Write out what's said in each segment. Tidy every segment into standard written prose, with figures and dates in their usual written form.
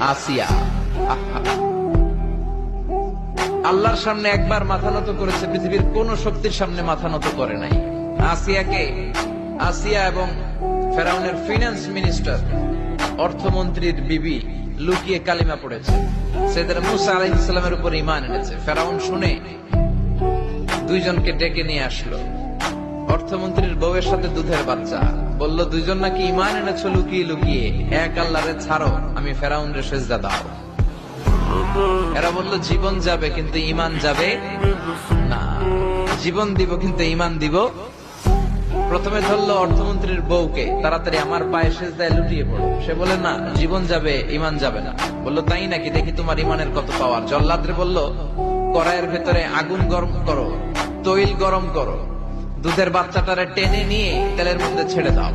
আসিয়া আল্লাহর সামনে একবার মাথা নত করেছে, পৃথিবীর কোন শক্তির সামনে মাথা নত করে নাই। আসিয়া এবং ফেরাউনের ফিনান্স মিনিস্টার, অর্থমন্ত্রীর বিবি লুকিয়ে কালিমা পড়েছে, সাইয়েদনা মুসা আলাইহিস সালামের উপর ঈমান এনেছে। ফেরাউন শুনে দুইজনকে ডেকে নিয়ে আসলো। অর্থমন্ত্রীর বউয়ের সাথে দুধের বাচ্চা, বলল দুইজন নাকি ঈমান এনেছো লুকিয়ে লুকিয়ে, এক আল্লাহরে ছাড়ো, আমি ফেরাউনরে সেজদা দাও। এরা বলল জীবন যাবে কিন্তু ঈমান যাবে না, জীবন দিব কিন্তু ঈমান দিব। প্রথমে ধরলো অর্থমন্ত্রীর বউকে, তাড়াতাড়ি আমার পায়ে সেজদায় লুটিয়ে পড়ো। সে বলে না, জীবন যাবে ঈমান যাবে না। বললো তাই নাকি, দেখি তোমার ঈমানের কত পাওয়ার। জল্লাদরে বলল কড়াইয়ের ভেতরে আগুন গরম করো, তৈল গরম করো, দুধের বাচ্চাটারে টেনে নিয়ে তেলের মধ্যে ছেড়ে দাও।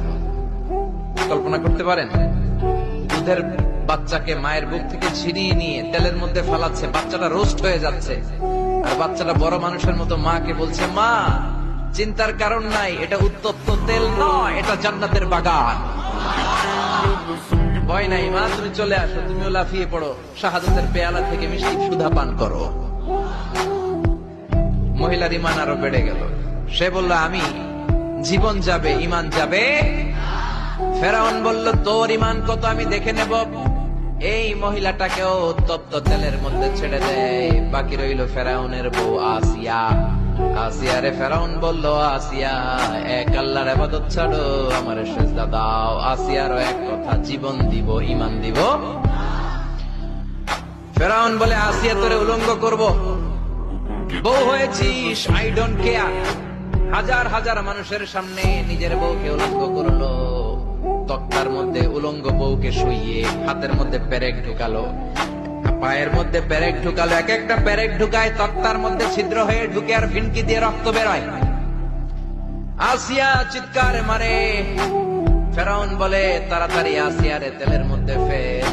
কল্পনা করতে পারেন, দুধের বাচ্চাকে মায়ের বুক থেকে ছিনিয়ে নিয়ে তেলের মধ্যে ফালাচ্ছে, বাচ্চাটা রোস্ট হয়ে যাচ্ছে, আর বাচ্চাটা বড় মানুষের মতো মাকে বলছে, মা চিন্তার কারণ নাই, এটা উত্তপ্ত তেল নয়, এটা জান্নাতের বাগান। ভয় নাই মা, তুমি চলে আসো, তুমিও লাফিয়ে পড়ো, শাহাদাতের পেয়ালা থেকে মিষ্টি সুধা পান করো। মহিলার ঈমান আরো বেড়ে গেল। সে বলল আমি, জীবন যাবে ঈমান যাবে। ফেরাউন বলল তোর ঈমান কত আমি দেখে নেব। এই মহিলাটাকেও উত্তপ্ত তেলের মধ্যে ছেড়ে দেয়। বাকি রইল ফেরাউনের বউ আসিয়া। আসিয়ারে ফেরাউন বলল, আসিয়া এক আল্লাহর ইবাদত ছাড়ো, আমারে সেজদা দাও। আসিয়ারও এক কথা, জীবন দিব ঈমান দিব। ফেরাউন বলে, আসিয়া তোরে উলঙ্গ করব, বউ হয়েছিস, আই ডোন্ট কেয়ার। হাজার হাজার মানুষের সামনে নিজের বউকে উলঙ্গ করলো, তক্তার মধ্যে উলঙ্গ বউকে শুইয়ে হাতের মধ্যে পেরেক ঢুকালো, পায়ের মধ্যে পেরেক ঢুকালো, এক একটা পেরেক ঢুকায় তক্তার মধ্যে ছিদ্র হয়ে ঢুকে আর ফিনকি দিয়ে রক্ত বেরোয়। আসিয়া চিৎকার মারে। ফেরাউন বলে তাড়াতাড়ি আসিয়ারে তেলের মধ্যে ফেল।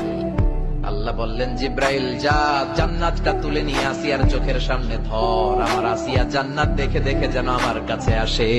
আল্লাহ বললেন জিব্রাইল যা, জান্নাতটা তুলে নিয়ে আসিয়ার চোখের সামনে ধর, আমার আসিয়া জান্নাত দেখে দেখে যেন আমার কাছে আসে।